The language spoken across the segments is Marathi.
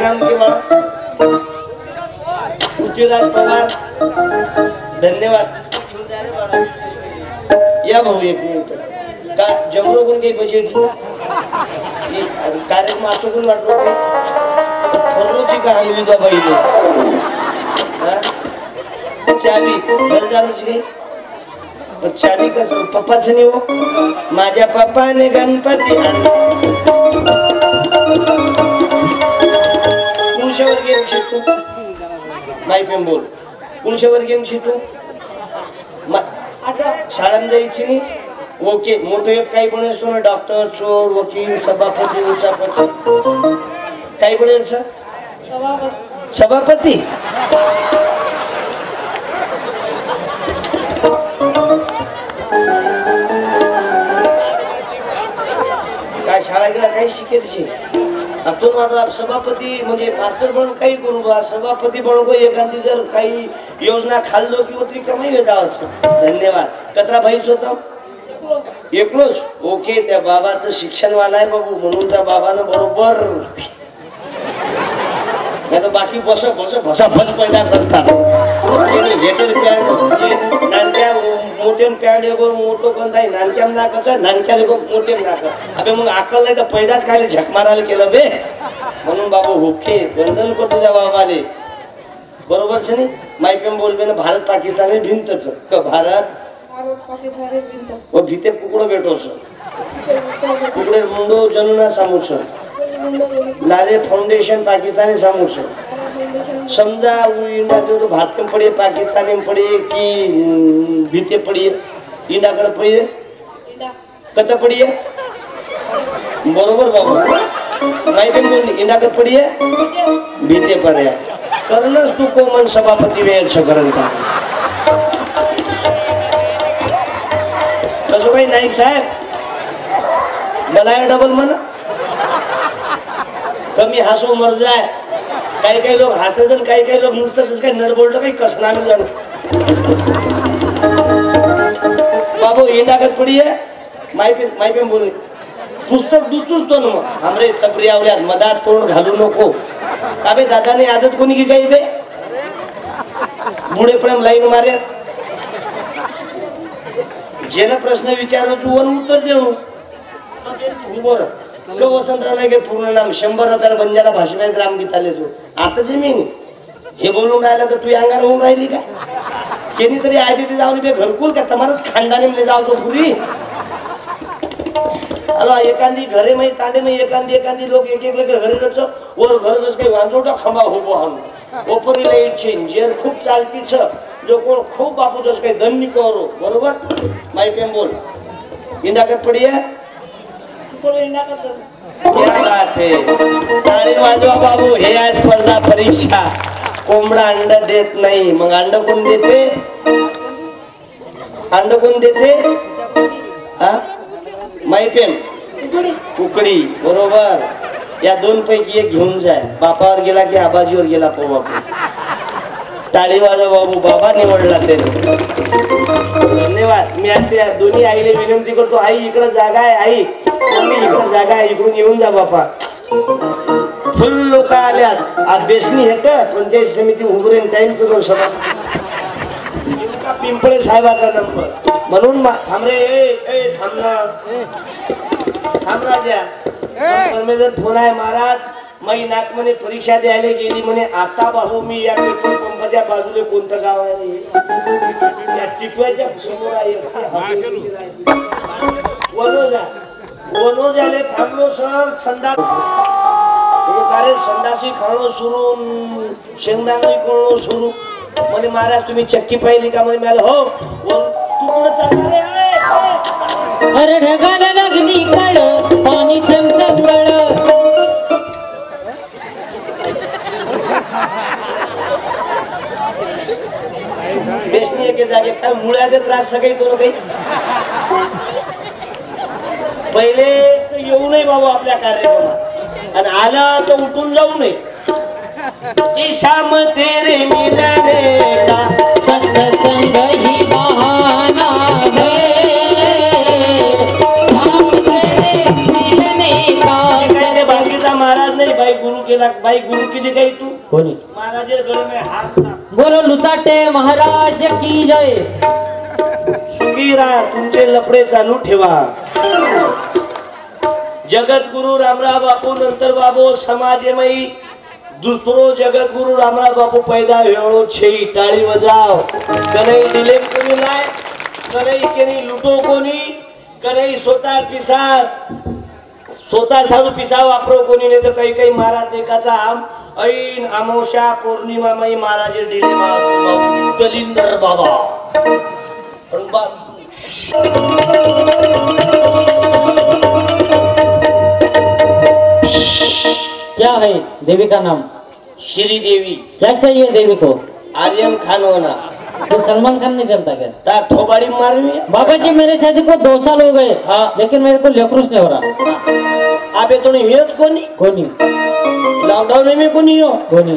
नाम के बाळा? पृथ्वीराज पवार. धन्यवाद. या भाऊ एक मिनिट. का जमरोगून काही बजेट कार्यक्रम आचोकून वाटलो ठरलोची का आणली त्या बाईने? चावी घरदाराची काही चावी कसं पप्पाच नाही हो. माझ्या पप्पाने गणपती कुणशावर गेम शिकतो नाही पण बोल कुणशावर गेम शिकतो शाळात जायची नाही. ओके मोठं एक काही पण असतो ना डॉक्टर चोर वकील सभापती उचापती काही पण सभापती. काय शाळा गेला काही शिकायची आपण माझा सभापती म्हणजे मास्तर म्हणून काही करू बा सभापती म्हणून एखादी जर काही योजना खाल्लो किंवा ती कमाई जावं. धन्यवाद. कचरा भाईच होता एकलोच. ओके त्या बाबाचं शिक्षण वाला आहे बाबू म्हणून त्या बाबानं बरोबर बाकी बस बस भसा भस पैदा करतात. नानक्या मोठे पॅड मोठं कोणता नानक्या नाकाचा नानक्या मोठे नाक अबे मग अक्कल नाही तर पैदाच खायला झक मारायला केलं बे म्हणून बाबू ओके वंदन करतो त्या बाबाले बरोबर छे नाही. मायपेम बोलबे ना भारत पाकिस्तान भिंतच का भारत वो भीते कुकड़ो बैठो छो कुकड़े मुंडो जनुना सामू छो लारे फाउंडेशन पाकिस्तानी सामू छो समझा इंडा जो तो भारत में पड़ी पाकिस्तानी में पड़ी कि भीते पड़ी इंडा कड़ पड़ी कत पड़ी है बरोबर बाबू माई पे बोलनी इंडा कड़ पड़ी है भीते पर है करनस तू को मन सभापति वेल शकरन था कसो भाई नाईक साहेब बनाया डबल मना कमी हसो मर जाए काही काही लोक हसतात काही काही लोक नुसतं काही नडबोलतो काही कसला नाही जाणं. बाबू इंडाकत पडी आहे माई पे बोलणे पुस्तक दुचूच तो ना हमरे चपरी आवल्यात मधात तोंड घालू नको अबे दादाने आदत कोणी की काही बे बुढे पण लाईन मार्यात जेना प्रश्न विचारू तू वन उत्तर देऊ उभं वसंतराव नाही पूर्ण नाम 100 रुपयाला बंजारा भाषेवर ग्रामगीत आले तू आता जमीन हे बोलून राहिला तर तू अंगार होऊन राहिली का केनी तरी आहे तिथे जाऊन बे घरकुल का तुम्हालाच खानदानी जाऊ तो पुरी अलो एखादी घरे में तांडे में एखादी लोग एक एक घरे रचो और घर जस काही वांजोटा खंबा होबो हम ओपरी लाईट चेंज जेर खूप चालती छ जो कोण खूप बापू जस काही धन्य करो बरोबर माई पेम बोल इंडा कट पडी है क्या बात है ताली वाजवा बाबू हे आहे स्पर्धा परीक्षा कोंबडा अंडा देत नाही मग अंड कोण देते हा माई पेम कुकडी बरोबर या दोन पैकी एक घेऊन जाय बापावर गेला की आबाजीवर गेला पो बापू टाळी वाजवा बाबू बाबा निवडला ते धन्यवाद. मी आता दोन्ही आईले विनंती करतो आई इकडे जागा आहे आई मम्मी इकडे जागा आहे इकडून येऊन जा बापा फुल लोक आल्यात आज बेसनी हेट पंचायत समिती उभरेन टाइम करून सभा पिंपळे साहेबाचा नंबर म्हणून थांबरे थांब राजा परमेश्वर फोन आहे महाराज मई नाक म्हणे परीक्षा द्यायला गेली म्हणे आता भाऊ मी या पेट्रोल पंपाच्या बाजूला कोणतं गाव आहे या टिपव्याच्या समोर आहे वनोजाले थांबलो सर संडास अरे संडासी खाणं सुरू शेंगदाणे कोण सुरू म्हणे महाराज तुम्ही चक्की पाहिली का म्हणे मला हो तू कुठं चालणार आहे अरे ढगाला लागली काळ पाणी चमचम गळ बेसनी एके जागे काय मुळ्याचे त्रास सगळे करू काही पहिले येऊ नये बाबा आपल्या कार्यक्रमात आणि आला तर उठून जाऊ नये की शाम तेरे मिलने का सत्संग ही बहाना है शाम तेरे मिलने का बाकीचा महाराज नाही बाई गुरु केला बाई गुरु केली काही तू कोणी महाराज गळे में हात टाक. बोलो लुचाटे महाराज की जय. सुखी राहा तुमचे लफडे चालू ठेवा. जगत गुरु रामराव बापू नंतर बाबू समाजमयी दुसरो जगत गुरु रामराव बापू पैदा वेळो छे टाळी वजाव. कनई दिले कोणी नाही कनई केनी लुटो कोणी कनई स्वतः पिसार स्वतः साधू पिसा वापरो कोणी नाही तर काही काही महाराज देखाचा आम ऐन अमावस्या पौर्णिमा माई महाराज दिले दलिंदर बाबा. क्या है देवी का नाम? श्री देवी. क्या चाहिए देवी को? आर्यन खान होना. तो सलमान खान नहीं चलता क्या? ता ठोबाड़ी मारवी. बाबा जी मेरे शादी को 2 साल हो गए. हाँ. लेकिन मेरे को लेक्रोस नहीं हो रहा. आबे तो नहीं हेच कोणी कोणी लॉकडाउन में कोणी हो कोणी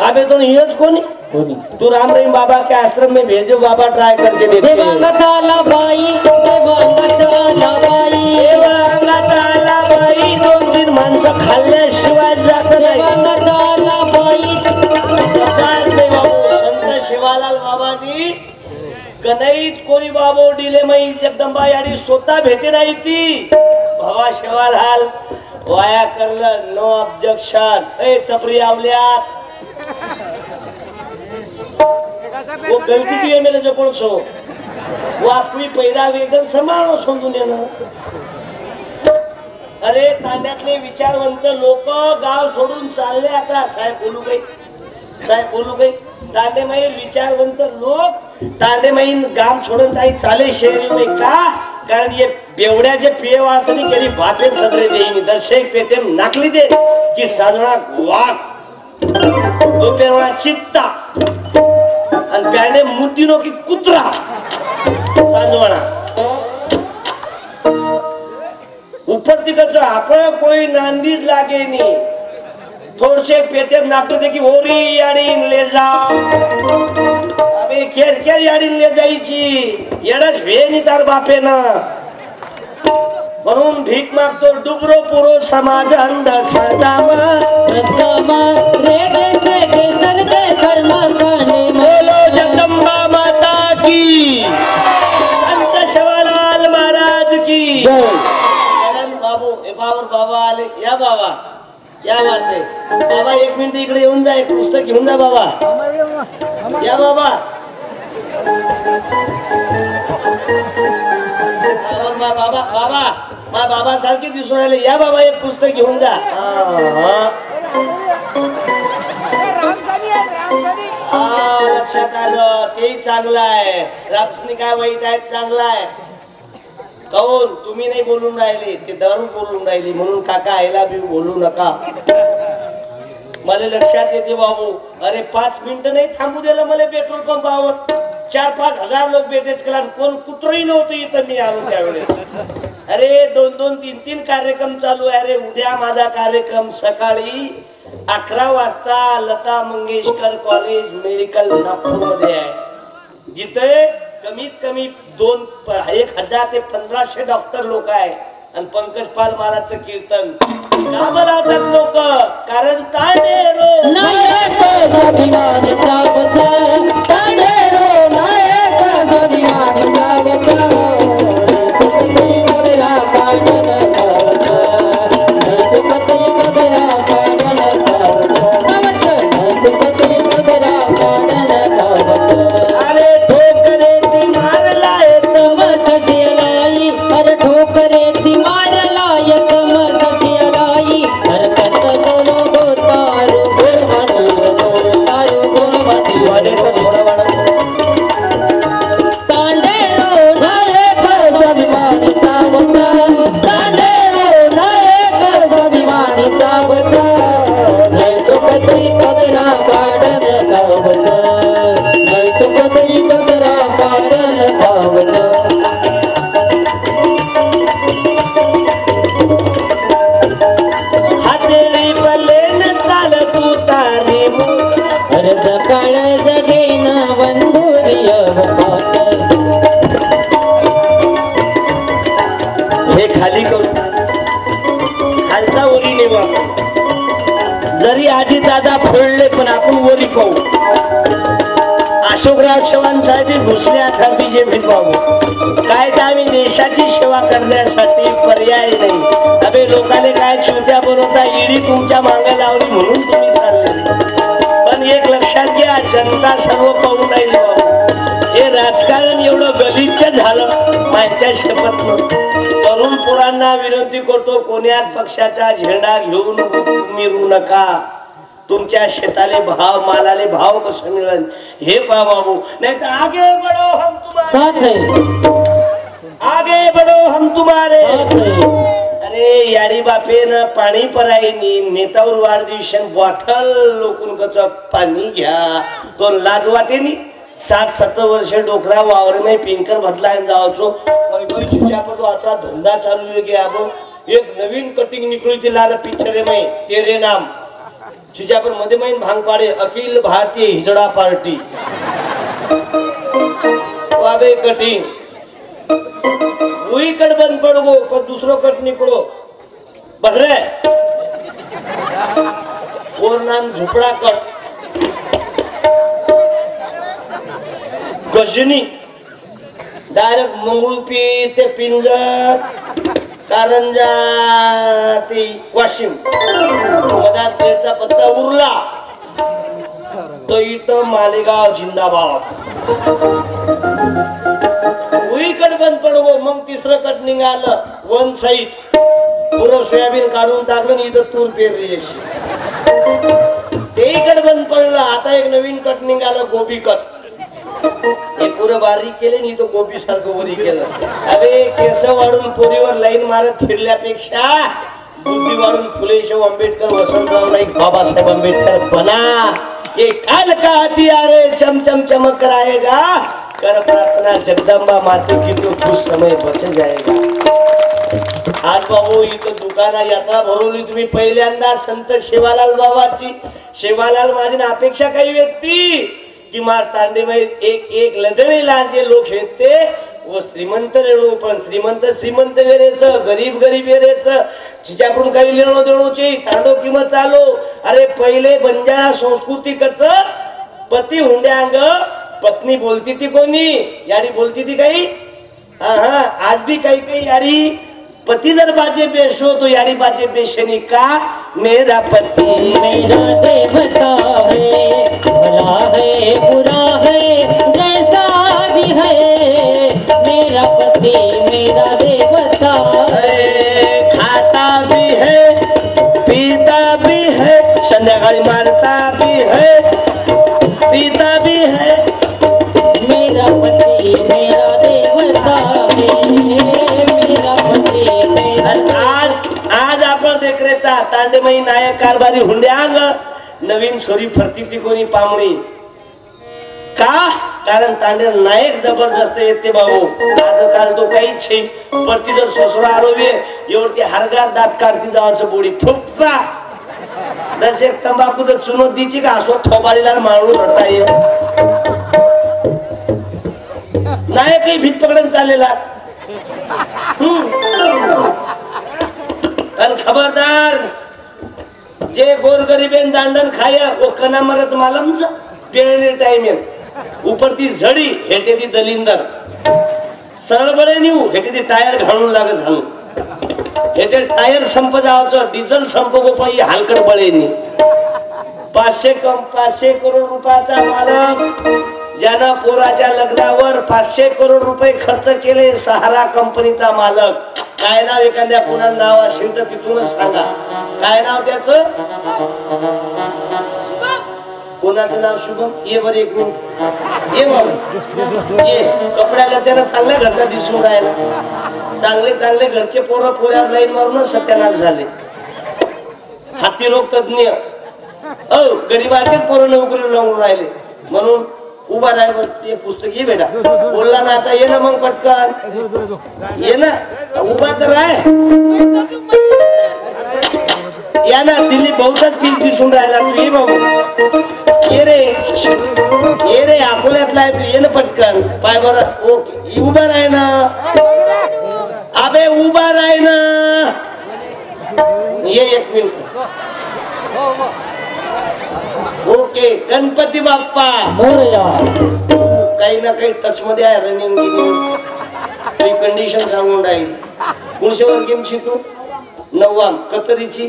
आबे तो नहीं हेच कोणी. कोणी तू राम रहीम बाबा के आश्रम में भेजो बाबा ट्राय करके देते हैं. देवांगताला बाई देवांगताला बाई देवांगताला बाई 2-3 माणसं खाल्ल्याशिवाय जात नाही. देवांगताला बाई संत शिवालाल बाबांनी कनईच कोणी बाबो डिले मई जगदंबा याडी स्वतः भेटे नाही ती. भावा शिवालाल वाया करलं नो ऑब्जेक्शन. ए चपरी आवल्यात वो गलती की है मेरे जो कौन सो वो आपकी पैदा वेगन समानो समजून येणं. अरे तांड्यातले विचारवंत लोक गाव सोडून चालले आता. साहेब बोलू काही तांडेमाई विचारवंत लोक तांडेमाई गाव सोडून काही चाले शहरी नाही का कारण ये बेवड्याचे पिये वाचणी केली बापेन सदरे देईनी दर्शक पेटेम नाकली दे की साजणा वाघ दोपेरवा चित्ता आणि प्याने मूर्तिनो की कुत्रा साजवणा ऊपर तिकडचं आपण कोई नांदीच लागे नी थोडसे पेटेम नाकले दे की ओरी याडीन ले जाओ. अबे खेर याडीन ले जायची येडच भेनी तार बापेनं. म्हणून भीक मागतो डुबरो पुरो समाज अंध सदामा रे देसे के सरते कर्म करने बोलो जगदंबा माता की संत शिवालाल महाराज की बाबू बाबर बाबा आले. या बाबा क्या बात आहे बाबा 1 मिनिट इकडे येऊन जा. एक पुस्तक घेऊन जा बाबा. या बाबा बाबा सारखे दिसून आले. या बाबा एक पुस्तक घेऊन जा. लक्षात आलं तेही चांगलं आहे. रामसनी काय वाईट आहे चांगलं आहे. काऊन तुम्ही नाही बोलून राहिले ते दारू बोलून राहिली म्हणून काका आयला बी बोलू नका. मला लक्षात येते बाबू. अरे 5 मिनिटं नाही थांबू दिलं मला पेट्रोल पंपावर. 4-5 हजार लोक भेटेच केला कोण कुत्रही नव्हतं इथं मी आलो त्यावेळेस. अरे 2-2, 3-3 कार्यक्रम चालू आहे. अरे उद्या माझा कार्यक्रम सकाळी 11 वाजता लता मंगेशकर कॉलेज मेडिकल नागपूर मध्ये आहे. जिथे कमीत कमी 1000 ते 1500 डॉक्टर लोक आहे आणि पंकज पाल महाराजचं कीर्तन का बोलावतात लोक कारण तांडेरो नायक स्वाभिमानचा बचाव तांडेरो नायक स्वाभिमानचा बचाव तुकती मोरा काढला तुकती मोरा काढला तुकती मोरा काढला. अरे ठोकरे ती मारला एकदम सजिलाई अरे ठोकरे ती मारला एकदम सजिलाई हरकत दोनो गो तारो गुरमन तारो गुरमन नेऊ आपण. जरी आजी दादा फोडले पण आपण वरी पाहू. अशोकराव चव्हाण साहेब घुसले आता बीजेपीत बाबू. काय तर आम्ही देशाची सेवा करण्यासाठी पर्याय नाही. अबे लोकांनी काय चुत्या बनवता, ईडी तुमच्या मागे लावली म्हणून तुम्ही चालले. पण एक लक्षात घ्या, जनता सर्व पाहून राहिली बाबू. हे राजकारण एवढं गलिच्छ झालं माझ्या शपथ. तरुण पोरांना विनंती करतो, कोण्याच पक्षाचा झेंडा घेऊन मिरू नका. तुमच्या शेताले भाव, मालाले भाव कसं मिळेल हे पहा बाबू. नाही तर आगे बढो हम तुम्हारे, आगे बढो हम तुम्हारे. अरे याडी बापेन पाणी परायनी नेतावर वाढदिवशन बॉटल लोकून कच पाणी घ्या तो लाज वाटेनी. 60-70 वर्ष डोकरा वावर में पिंकर बदलाय जावचो. आता धंदा चालू आहे की आपण एक नवीन कटिंग निकली ती लाल पिक्चर में तेरे नाम चिचापर मध्ये मैन भांग पाडे अखिल भारतीय हिजडा पार्टी वाबे कटिंग वही कट बंद पड़ गो पर दूसरो कट निकलो बस रे. और नाम झुपड़ा कट गजनी डायरेक्ट मंगळूपी ते पिंजर कारंजा ते वाशिम मधात पेरचा पत्ता उरला तो इथं मालेगाव जिंदाबाद. वही कट बंद पडवो. मग तिसरं कट निघालं वन साईड. पूर्व सोयाबीन काढून टाकलं आणि इथं तूर पेरली अशी. ते कट बंद पडलं. आता एक नवीन कट निघालं गोबी कट. हे पुरं बारीक केले नाही तो गोबी सारखं वरी केलं. अरे केस वाढून पोरीवर लाईन मारत फिरल्यापेक्षा बुद्धी वाढून फुलेशाह आंबेडकर, वसंतराव नाईक, बाबासाहेब आंबेडकर बना. ये काल का हथियार है, चमचम चमक कर आएगा. कर प्रार्थना जगदंबा माते की तो कुछ समय बच जाएगा. आज बाबू इथं दुकाना यात्रा भरवली तुम्ही पहिल्यांदा संत सेवालाल बाबाची. सेवालाल माझी अपेक्षा काही व्यक्ती कि मार तांडे में एक लदणीला जे लोक आहेत ते व श्रीमंत रेणू. पण श्रीमंत श्रीमंत वेरेच, गरीब गरीब वेरेच. जिच्याकडून काही लेणो देणोची तांडो किंमत चालो. अरे पहिले बंजारा संस्कृती कच पती हुंड्यांग पत्नी बोलती ती कोणी याडी बोलती ती काही. हा आज भी काही काही याडी पति जर बाजे बेशो तो यारी बाजे बेशनी का. मेरा पति मेरा देवता है, भला है बुरा है जैसा भी है. मेरा पति मेरा देवता है, खाता भी है पीता भी है, संध्याकाळी मारता भी है पीता भी है. मेरा पति मेरा देवता है. आज आपण देखरेचा तांडेमयी नायक कारभारी हुंड्यांग नवीन छोरी फरती ती कोणी पामणी का. कारण तांडे नायक जबरदस्त येते बाबू. आजकाल तो काहीच छे परती जर ससुरा आरोवे एवढी हरगार दात काढती जावाचं बोडी फुप्पा. दर्शक तंबाखू जर चुनत दीची का असो थोबाडीला माळून रटा ये नायकही भीत पकडून चाललेला. खबरदार जे गोरगरीबेन दांडन खाय वो कनामरच मालमच पेरणे टाइम ऊपर ती झडी हेटे ती दलिंदर सरळ बळे निऊ हेटे ती टायर घालून लाग झालू. हेटे टायर संप जावाचं डिझेल संप गोपाई हलकड बळेनी. 500 करोड रुपयाचा मालक ज्यानं पोराच्या लग्नावर 500 करोड रुपये खर्च केले. सहारा कंपनीचा मालक. काय नाव एखाद्या कोणाचं नाव असेल तर तिथूनच सांगा. काय नाव त्याचं. कोणाचं नाव शुभम. ये बर एक मिनिट ये बाबा ये. कपड्याला त्यानं चांगल्या घरचा दिसून राहिला. चांगले चांगले घरचे पोरं पोऱ्यावर लाईन मारूनच सत्यानाश झाले. हाती रोग तज्ञ गरीबाचेच पोरं नोकरी लावून राहिले म्हणून उभा राहायवर एक पुस्तक ये बेटा. बोलला ना आता ये ना मग पटकन ये ना उभा तर आहे. या ना दिल्ली बहुताच पीक दिसून राहिला तू. ये बाबू ये रे अकोल्यातला आहे तू. ये ना पटकन पाय बरं. ओके उभा राह ना. अबे उभा राह ना. ये 1 मिनिट. ओके गणपती बाप्पा मोरया. काही ना काही टच मध्ये आहे. रनिंग गिनिंग कंडिशन सांगून राहील. कोणशेवर गेमची तू 9वाम कतरीची.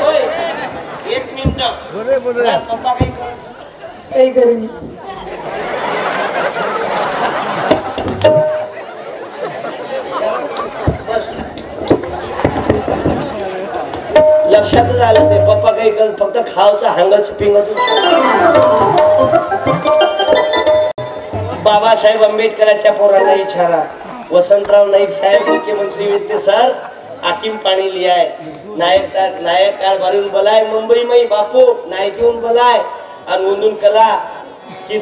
होय, 1 मिनिट. पप्पा काही करायचं काही करेन. लक्षातच आलं ते. पप्पा काही कर फक्त खावचं हांगच पिंगच. बाबासाहेब आंबेडकरांच्या पोरांना इचारा. वसंतराव नाईक साहेब मुख्यमंत्री होते सर. आकिम पाणी लिहाय नायक कारभारून बोलाय मुंबई मई बापू नायक येऊन बोलाय आणि उंदून कला की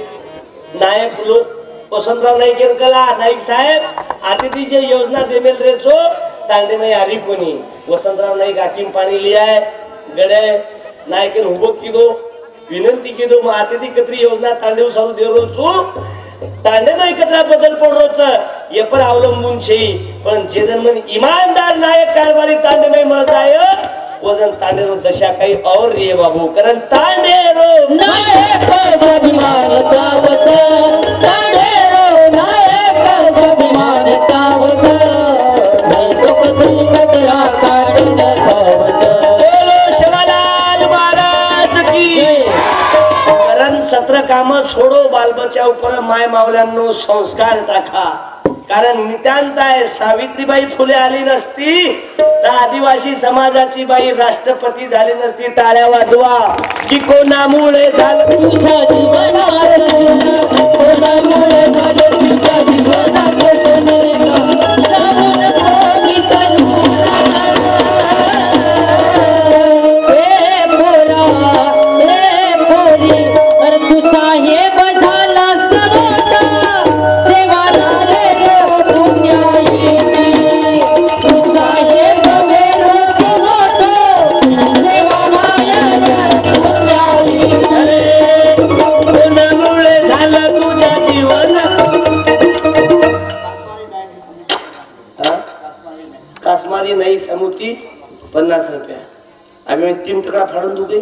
नायक लोक वसंतराव नाईक येऊन कला नाईक साहेब अतिथीचे योजना देमेल रे चो तांडे नाही आधी कोणी. वसंतराव नाईक आकिम पाणी लिहाय गडे नायक उभो किदो विनंती किदो मग अतिथी कत्री योजना तांडेव सारू देरो चो तांडे नाही कचरा बदल पडरोच ये पर अवलंबून छे. पण जेदन मन ईमानदार नायक कारभारी तांडे नाही मळ जाय वजन तांडेरो दशा काही और रे बाबू. कारण तांडेरो नायक स्वाभिमान चावत. तांडेरो नायक स्वाभिमान चावत. कचरा काढून खावत. बोलो शिवालाल महाराज की. कारण 17 काम छोडो बाल बचाव पर माय मावल्यांनो संस्कार टाका. कारण नितांत आहे सावित्रीबाई फुले आली नसती तर आदिवासी समाजाची बाई राष्ट्रपती झाली नसती. टाळ्या वाजवा की कोणामुळे झालं तुझ्या जीवनात. कोणामुळे झालं तुझ्या जीवनात. कासमारी नाही समुती 50 रुपया. आम्ही 3 तुकडा फाडून देऊ दे.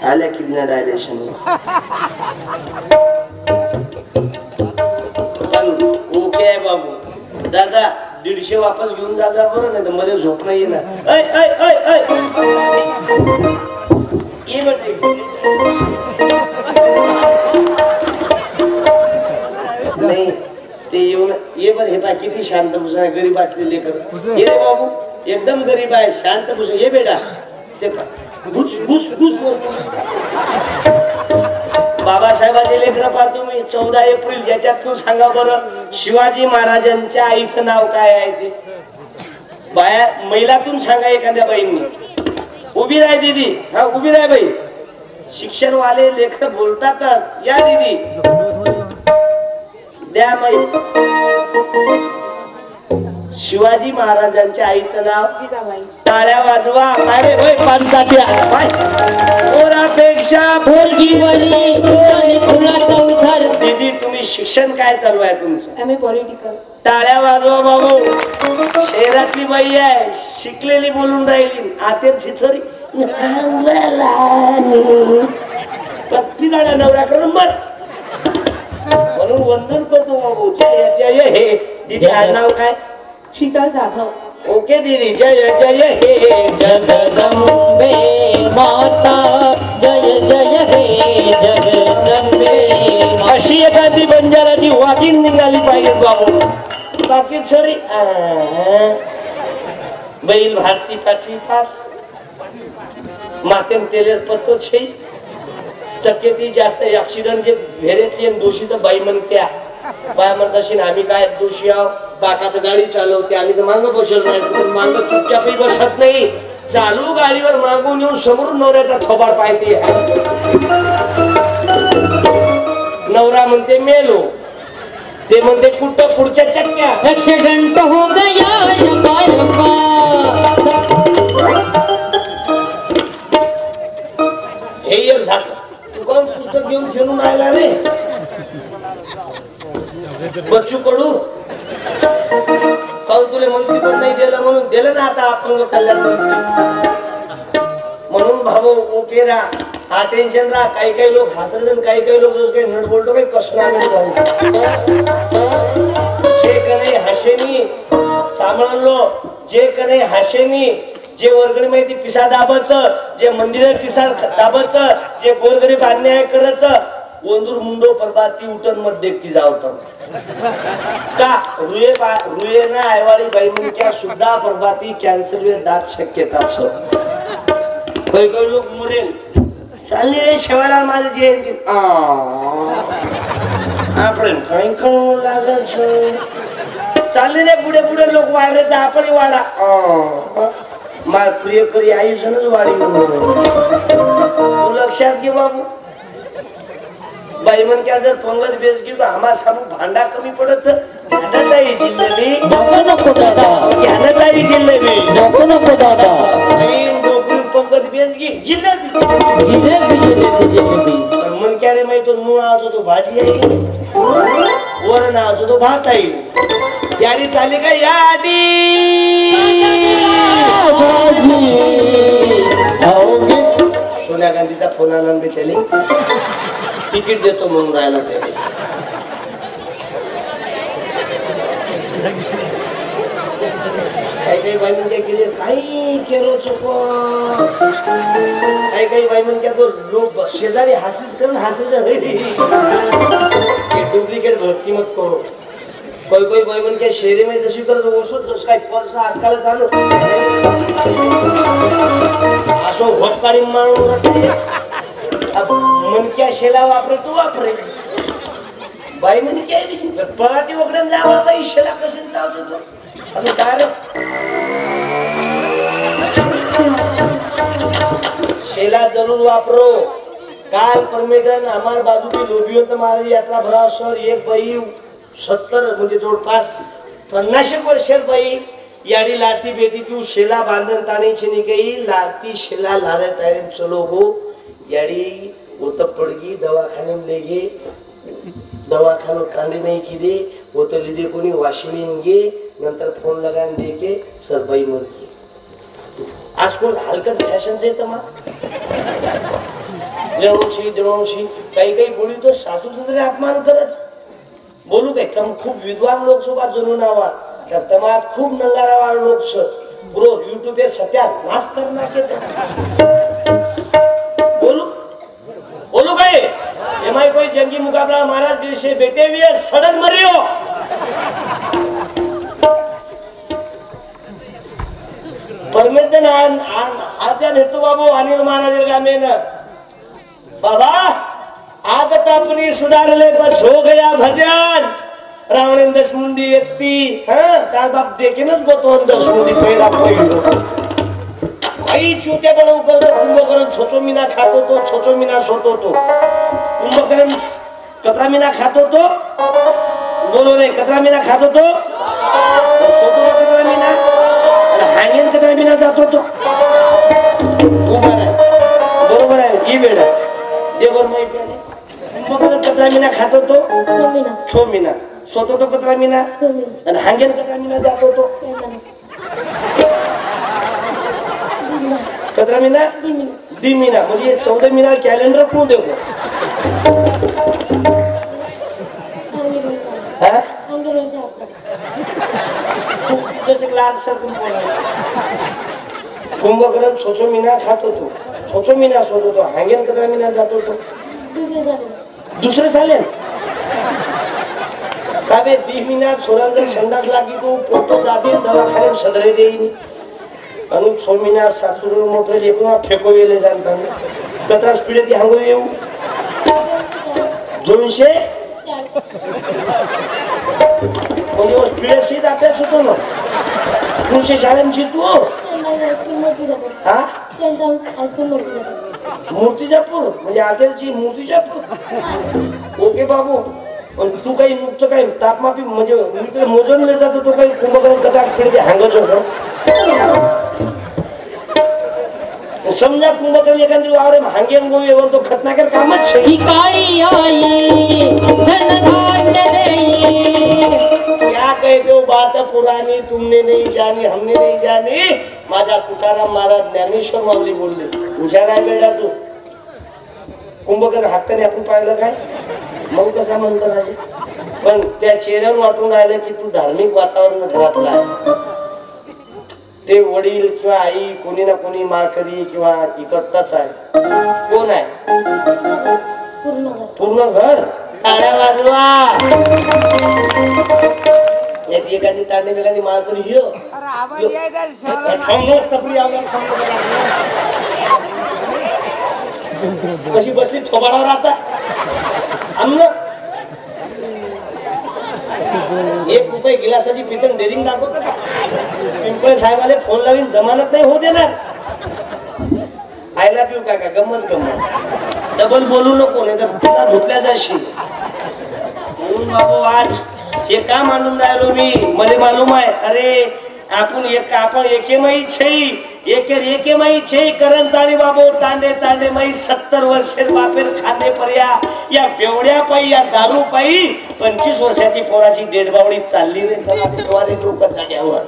आल्या किडना डायलेशन. पण ओके आहे बाबू. दादा 150 वापस घेऊन जा बरं नाही तर मला झोप नाही येणार. ऐ ऐ ऐ ऐ ये म्हणते नाही ते येऊन ये बर. हे पाय किती शांत बसून आहे. गरीब असलेले लेकर ये रे बाबू एकदम गरीब आहे शांत बसून. ये बेटा ते घुस घुस घुस. बाबासाहेबाचे लेकर पाहतो मी. 14 एप्रिल याच्यातून सांगा बरं शिवाजी महाराजांच्या आईचं नाव काय आहे ते. बाया महिलातून सांगा एखाद्या बाईंनी. उभी राह दीदी. हा उभी राह बाई. शिक्षण वाले लेकर बोलतात. या दीदी द्या माई. शिवाजी महाराजांच्या आईचं नाव टाळ्या वाजवा. पाय होय पानचाट्या पाय. पोरापेक्षा पोरगी बनी आणि फुलाचा उधार. दीदी तुम्ही शिक्षण काय चालू आहे तुमचं. आम्ही पॉलिटिकल. टाळ्या वाजवा बाबू. शहरातली बाई आहे शिकलेली बोलून राहिली. आतेर छिछोरी पत्ती जाण्या नवरा करून मर म्हणून वंदन करतो बाबू. जय हे दीदी नाव काय. शीतल जाधव. ओके दीदी जय जय हे जगदंबे माता. जय जय हे जगदंबे. अशी एखादी बंजाराची वागिन निघाली पाहिजे बाबू. बाकी सॉरी बैल भारती 5वी पास. मातेम तेलेर पत्तो छे. चक्केती जास्त ऍक्सिडेंट जे भेरेचे दोषीचं बाई म्हणत्या. बाय म्हणताशीन आम्ही काय दोषी आहो. बाका तर गाडी चालवते आम्ही तर मागं बसत नाही. मागं चुपचापही बसत नाही. चालू गाडीवर मागून येऊन समोर नवऱ्याचा थोबाड पाहते. नवरा म्हणते मेलो. ते म्हणते कुठं पुढच्या चक्क्या. ऍक्सिडेंट हो गया. हे झालं. तू कोण पुस्तक घेऊन फिरून राहिला रे. बच्चू कडू काल तुला मंत्री पण नाही दिलं म्हणून दिलं ना आता अपंग कल्याण मंत्री म्हणून भाऊ ओके रा हा टेन्शन राहा काही काही लोक हसरत काही काही लोक जसं काही नट बोलतो काही कसणार जे कने हसेनी सांभाळलो जे कने हसेनी जे वर्गणी माहिती पिसा दाबाचं जे मंदिर पिसा दाबाचं जे गोरगरीब अन्याय करायचं वंदूर मुंडो परबाती उठन मत देखती जावतो का रुये ना आयवाळी बाई क्या सुद्धा परबाती कॅन्सर वे दाट शक्यता काही काही लोक मरेल चालली रे शेवाला माझं जयंती आपण काही करू लागल चालली रे पुढे पुढे लोक वाढले आपण वाढा मार प्रिय करी आयुष्यानच वाढी तू लक्षात घे बाबू बाई म्हण क्या जर पंगत बेस घेऊ तर आम्हा सांगू भांडा कमी पडत घ्यानं जाई जिल्ह्यावी नको दादा घ्यानं जाई जिल्ह्यावी नको दादा डोकरी पंगत बेस घे जिल्ह्यात मन क्या रे माहिती मूळ आजो तो भाजी आहे वर आजो तो भात आहे याडी चालली का याडी सोनिया गांधीचा फोन आला मी त्याला तिकीट देतो म्हणून राहिला ते काही काही बाई म्हणजे केले काही केलो चुको काही बाई म्हणजे तो लोक शेजारी हासीच करून हासीच डुप्लिकेट भरती मत करो कोई बाई म्हणजे शहरी मध्ये जशी करत वसत काय पर्स आजकाल चालू असो होतकाळी माणूस मनक्या शेला वापरतो वापरे बाई म्हणे काय पराठी वगैरे जावा बाई शेला कशी जाऊ देतो आणि काय शेला जरूर वापरो काल परमेगन हमार बाजू की लोभिवंत महाराज यात्रा भरा सर एक बाई 70 म्हणजे जवळपास 50 वर्षात बाई याडी लाती बेटी तू शेला बांधन ताणी छिनी गई लाती शेला लारे टाइम चलो गो याडी वो तो पड़गी दवाखाने में ले गए दवाखाना कांडे नहीं की दे वो तो लीधे कोणी वाशिम गे नंतर फोन लगान दे के सर बाई मर गई आज कोण हलकट फॅशन से तमा लेवशी देवशी काही काही बोली तो सासू ससरे अपमान करच बोलू काय तम खूप विद्वान लोक सोबत जणून आवा तर तमात खूप नंगारावा लोक छ ब्रो YouTube पे सत्यानाश करना के बोलू गए एमाई कोई जंगी मुकाबला महाराज बीच से बेटे हुए सड़क मरियो परमेदन आद्या नेतू बाबू अनिल महाराज गामे न बाबा आदत अपनी सुधारले बस हो गया भजन रावण दशमुंडी व्यक्ती तार बाप देखीनच गोतो दशमुंडी पैदा पहिलो आई चुत्या बनव करतो कुंभकर्ण छोचो मीना खातो तो छोचो मीना सोतो तो कुंभकर्ण कतरा मीना खातो तो बोलो रे कतरा मीना खातो तो सोतो कतरा मीना आणि हांगेन कतरा मीना जातो तो उभा आहे बरोबर आहे ही वेळ देवर माहिती आहे कुंभकर्ण कतरा मीना खातो तो छो मीना सोतो तो कतरा मीना आणि हांगेन कतरा मीना जातो तो कतरा मीना दी मीना म्हणजे 14 मीना कॅलेंडर कोण देऊ कुंभकर्ण छोचो मीना खातो तो छोचो मीना सोडतो तो हांगेन कतरा मीना जातो तो दुसरे साले काबे 10 मीना सोरान जर संडास लागी तो पोतो जाते दवाखान्यात सदरे देईन आणि 6 महिना सासूर मोठे लेकरू फेको गेले जाणतात कतरा स्पीड ती हांगो येऊ 200 म्हणजे स्पीड सीट अभ्यास होतो ना 200 शाळेंची तू हा मूर्तिजापूर म्हणजे आदेलची मूर्तिजापूर ओके बाबू पण तू काही नुकतं काही तापमापी म्हणजे मी मोजून ले जातो तो काही कुंभकर्ण कथा फिरते हांगच होतो समजा कुंभकर्ण एखादी वावरे भांगे गोवी तो खतनाकर कामच ही काळी आई धन धान्य देई क्या कहते हो बात पुरानी तुमने नहीं जानी हमने नहीं जानी माझा तुकाराम महाराज ज्ञानेश्वर माऊली बोलले हुशार आहे बेटा तू कुंभकर्ण हाताने आपण पाहिलं काय मग कसा म्हणतात असे पण त्या चेहऱ्यावर वाटून राहिलं की तू धार्मिक वातावरण घरातला आहे ते वडील किंवा आई कोणी ना कोणी माळकरी किंवा इकडताच आहे कोण आहे पूर्ण घर टाळ्या वाजवा याची एखादी तांडे एखादी माळकरी यो चपडी कशी बसली थोबाडावर आता आमन ₹1 गिलासाची पितन डेरिंग दाखवत का पिंपळे साहेबाले फोन लावून जमानत नाही होऊ देणार आयला पिऊ का गंमत डबल बोलू नको नाही तर तुला धुतल्या जाशील म्हणून बाबू आज हे का मानून राहिलो मी मला मालूम आहे अरे आपण एकेमाई छई करण ताणी बाबू तांडे तांडे माई 70 वर्षेर बापेर खांदे पर्या या बेवड्या पायी या दारू पायी 25 वर्षाची पोराची डेड बावडी चालली रे लोक जाग्यावर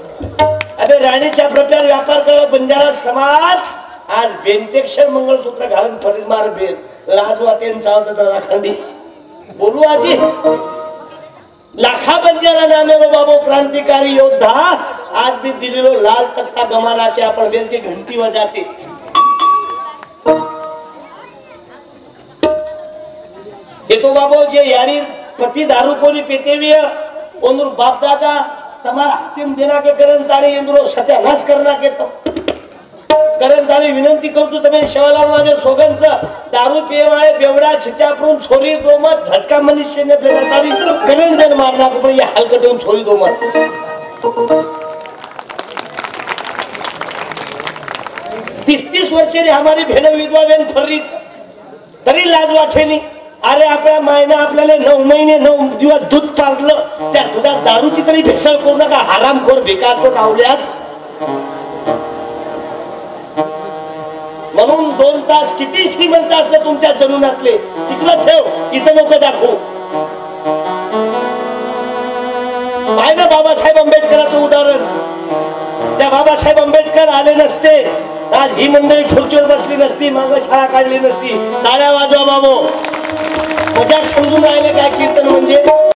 अबे राणीच्या प्रकार व्यापार करत बंजारा समाज आज बेंटेक्षर मंगळसूत्र घालून फरीज मार बेन लाज वाटेन चावत तर राखंडी बोलू आजी लाखा बंजारा नामेलो बाबू क्रांतिकारी योद्धा आज भी दिल्लीलो लाल तख्ता गमाना के आपण बेस के घंटी बजाते ये तो बाबू जे यारी पति दारू कोनी पीते हुए उनर बाप दादा તમારા હાથેમ દેના કે કરન તાળી એમનો સત્યાનાશ કરી નાખે તો કરન તાળી વિનંતી કરું છું તમે શેવાલાલ વાજે સોગંચ દારૂ પીવાય બેવડા છિચાપરું છોરી દોમત ઝટકા મનુષ્યને પેલા તાળી કરન દેન માર નાખો પણ એ હાલ કટોન છોરી દોમત 30 वर्षे हमारी बहन विधवा बहन फर्रीच तरी लाज वाटेली अरे आपल्या मायना आपल्याला 9 महिने 9 दिवस दूध पाजलं त्या दुधात दारूची तरी भेसळ करू नका हरामखोर बेकारचो डावल्यात म्हणून 2 तास किती श्रीमंत असलं तुमच्या जनुनातले तिकडं ठेव इथं नको दाखवू पाहिलं बाबासाहेब आंबेडकरांचं उदाहरण त्या बाबासाहेब आंबेडकर आले नसते आज ही मंडळी खुर्चीवर बसली नसती माग शाळा काढली नसती टाळ्या वाजवा बाबो मजाक समजून राहिले काय कीर्तन म्हणजे